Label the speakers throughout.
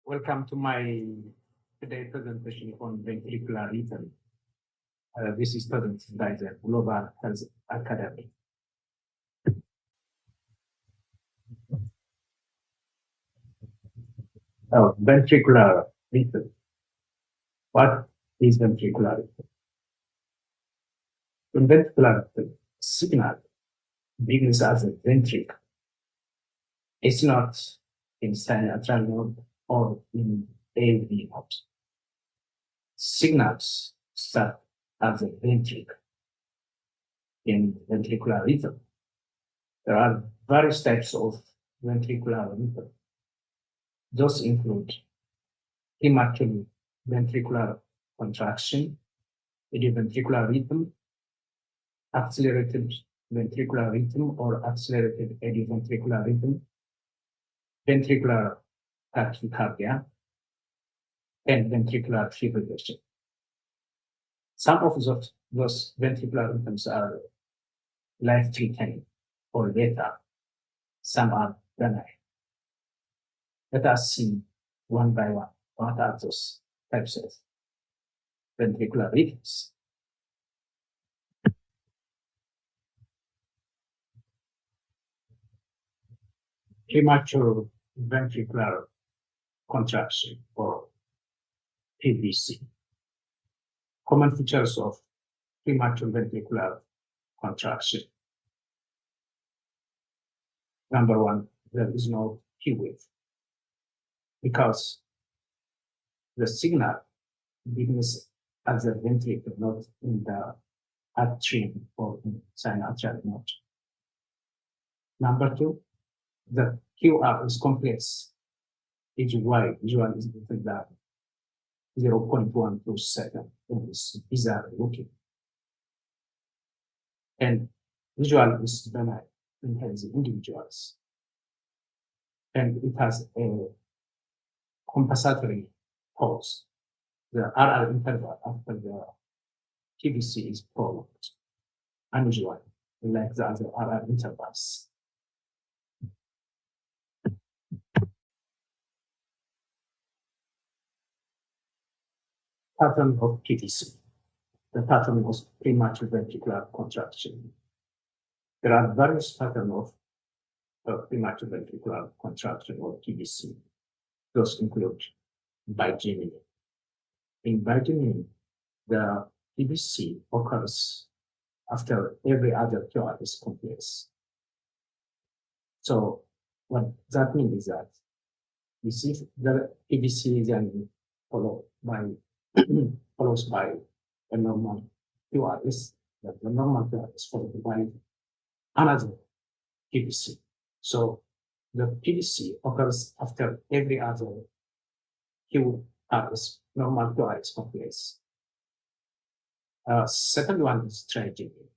Speaker 1: Welcome to my today presentation on ventricular rhythm. This is presented by the Global Health Academy. Ventricular rhythm. What is ventricular rhythm? In ventricular rhythm, signal begins as a ventricle. It's not in sinus node or in AIVR node. Signals start as a ventricle. In ventricular rhythm, there are various types of ventricular rhythm. Those include premature ventricular contraction, ventricular rhythm, accelerated ventricular rhythm or accelerated ventricular rhythm, ventricular tachycardia, and ventricular fibrillation. Some of those ventricular rhythms are life-threatening or lethal. Some are benign. Let us see one by one what are those types of ventricular rhythms. Premature ventricular contraction or PVC. Common features of premature ventricular contraction. Number one, there is no P wave because the signal begins as a ventricle, not in the atrium or in sinoatrial node. Number two, the QR is complex. Age Y usually is between that 0.1 second in this bizarre looking. And usually is benign in healthy individuals. And it has a compensatory pause. The RR interval after the PVC is prolonged, unusual, like the other RR intervals. Pattern of PVC. The pattern of premature ventricular contraction. There are various patterns of premature ventricular contraction or PVC. Those include bigeminal. In bigeminal, the PVC occurs after every other QR is complex. So what that means is that you see the PVC then follows by a normal QRS. The normal QRS followed by another PVC. So the PVC occurs after every other QRS, normal QRS complex. Second one is trigeminal.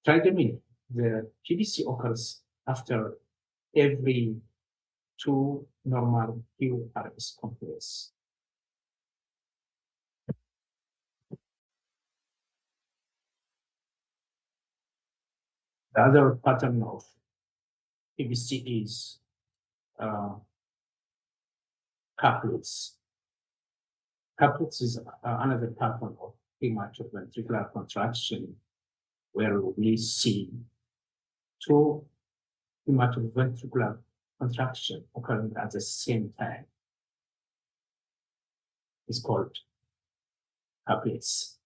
Speaker 1: Trigeminal, the PVC occurs after every two normal QRS complex. The other pattern of PVC is couplets. Couplets is another pattern of premature ventricular contraction where we see two premature ventricular contraction occurring at the same time. It's called couplets.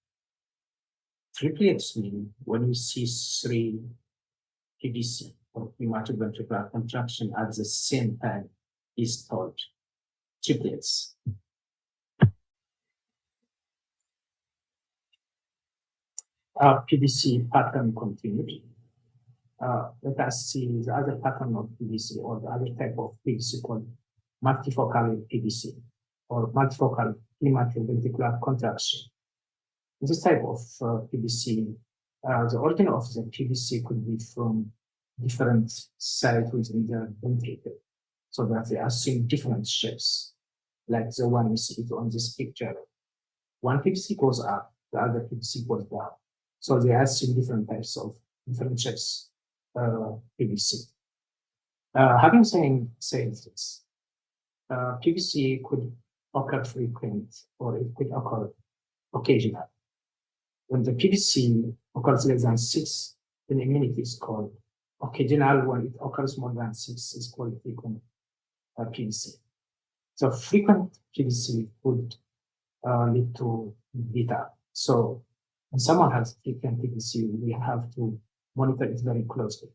Speaker 1: Triplets mean when you see three PVC or premature ventricular contraction at the same time is called triplets. PVC pattern continuity. Let us see the other pattern of PVC or the other type of PVC called multifocal PVC or multifocal premature ventricular contraction. This type of PVC, the origin of the PVC could be from different sites within the ventricle, so that they assume different shapes, like the one you see on this picture. One PVC goes up, the other PVC goes down. So they assume different types of different shapes PVC. Having said this, PVC could occur frequent or it could occur occasional. When the PVC occurs less than 6, then a minute is called occasional. When it occurs more than 6, is called frequent PVC. So frequent PVC would lead to beta. So when someone has frequent PVC, we have to monitor it very closely.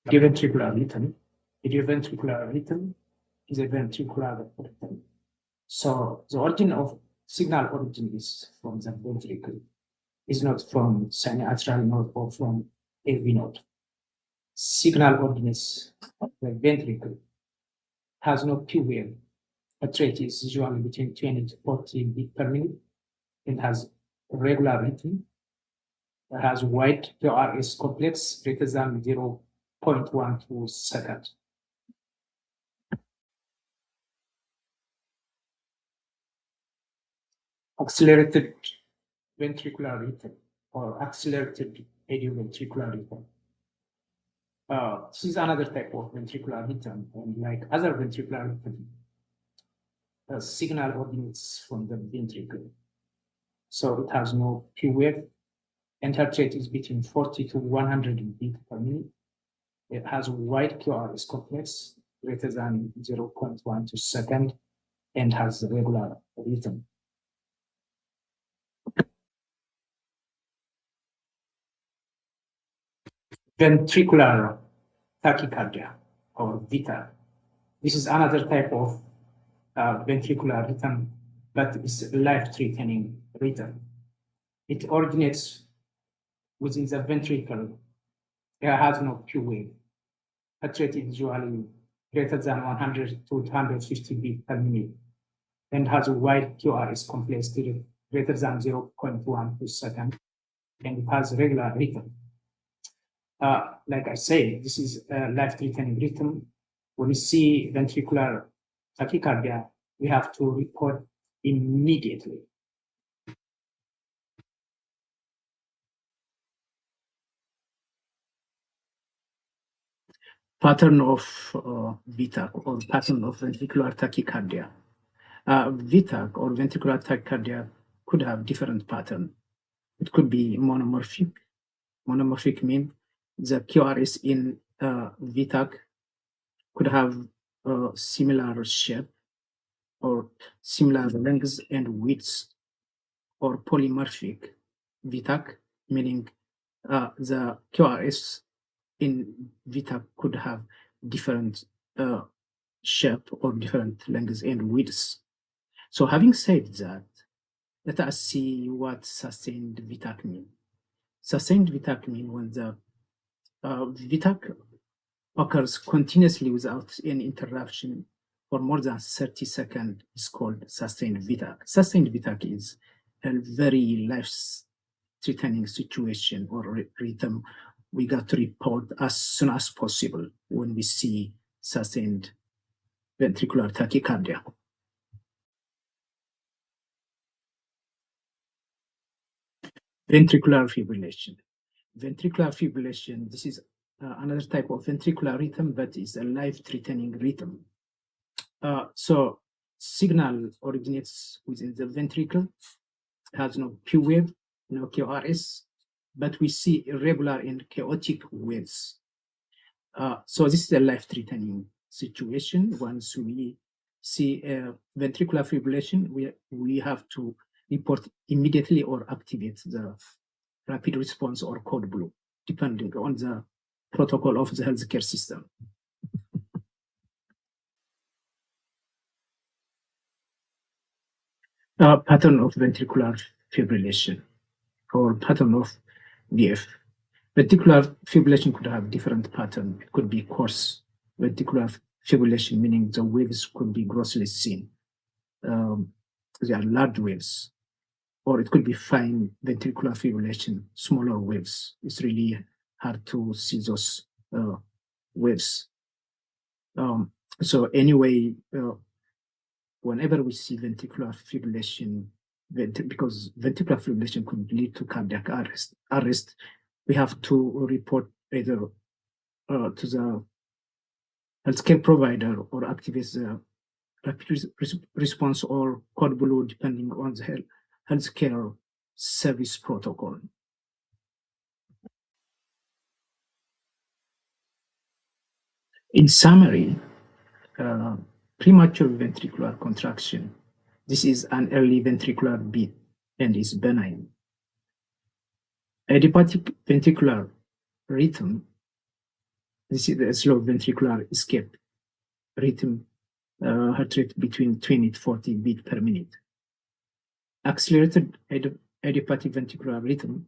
Speaker 1: Ventricular rhythm. Ventricular rhythm is a ventricular rhythm. So the origin of signal origin is from the ventricle. It's not from sinoatrial node or from AV node. Signal origin is the ventricle. Has no P wave. Heart rate is usually between 20 to 40 beats per minute. It has regular rhythm. It has wide QRS complex greater than 0.12 seconds. Accelerated ventricular rhythm or accelerated adioventricular rhythm. This is another type of ventricular rhythm, and like other ventricular rhythm, the signal originates from the ventricle. So it has no P wave, and heart rate is between 40 to 100 beats per minute. It has a wide QRS complex greater than 0.12 seconds and has a regular rhythm. Ventricular tachycardia or VTAC. This is another type of ventricular rhythm, but it's a life-threatening rhythm. It originates within the ventricle. It has no Q wave. Heart rate is usually greater than 100 to 250 beats per minute and has a wide QRS complex greater than 0.1 per second, and it has regular rhythm. Like I said, this is a life-threatening rhythm. When we see ventricular tachycardia, we have to report immediately. Pattern of VTAC or pattern of ventricular tachycardia. VTAC or ventricular tachycardia could have different pattern. It could be monomorphic. Monomorphic means the QRS in VTAC could have a similar shape or similar lengths and widths, or polymorphic VTAC, meaning the QRS in VTAC could have different shape or different lengths and widths. So having said that, let us see what sustained VTAC means. Sustained VTAC means when the VTAC occurs continuously without any interruption for more than 30 seconds is called sustained VTAC. Sustained VTAC is a very life-threatening situation or rhythm we got to report as soon as possible when we see sustained ventricular tachycardia. Ventricular fibrillation. Ventricular fibrillation, this is another type of ventricular rhythm, but it's a life-threatening rhythm. So signal originates within the ventricle, has no P wave, no QRS, but we see irregular and chaotic waves. So this is a life-threatening situation. Once we see ventricular fibrillation, we have to report immediately or activate the rapid response or code blue, depending on the protocol of the healthcare system. Pattern of ventricular fibrillation or pattern of VF. Ventricular fibrillation could have different patterns. It could be coarse ventricular fibrillation, meaning the waves could be grossly seen. They are large waves. Or it could be fine ventricular fibrillation, smaller waves. It's really hard to see those waves. So anyway, whenever we see ventricular fibrillation, because ventricular fibrillation could lead to cardiac arrest, we have to report either to the healthcare provider or activates the rapid response or code blue depending on the healthcare service protocol. In summary, premature ventricular contraction. This is an early ventricular beat and is benign. Idiopathic ventricular rhythm. This is the slow ventricular escape rhythm, heart rate between 20 to 40 beats per minute. Accelerated idiopathic ventricular rhythm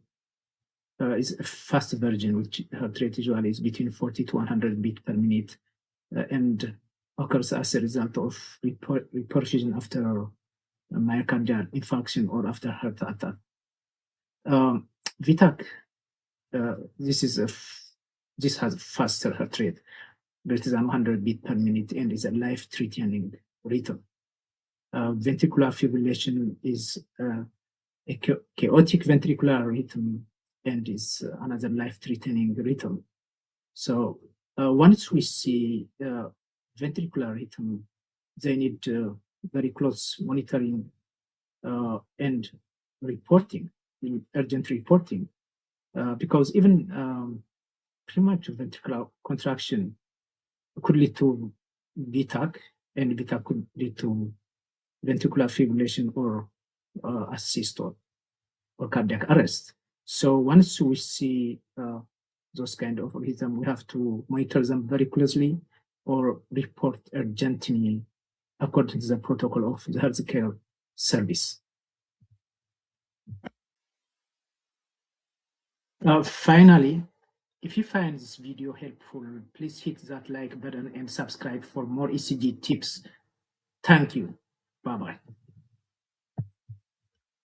Speaker 1: is a fast version, which heart rate usually is between 40 to 100 beats per minute, and occurs as a result of reperfusion after myocardial infarction or after heart attack. VTAC, this has a faster heart rate, greater than 100 beats per minute, and is a life-threatening rhythm. Ventricular fibrillation is a chaotic ventricular rhythm and is another life-threatening rhythm. So once we see ventricular rhythm, they need very close monitoring and reporting, urgent reporting, because even premature ventricular contraction could lead to VTAC, and VTAC could lead to ventricular fibrillation or assist or cardiac arrest. So once we see those kind of rhythm, we have to monitor them very closely or report urgently according to the protocol of the healthcare service. Finally, if you find this video helpful, please hit that like button and subscribe for more ECG tips. Thank you. Bye-bye.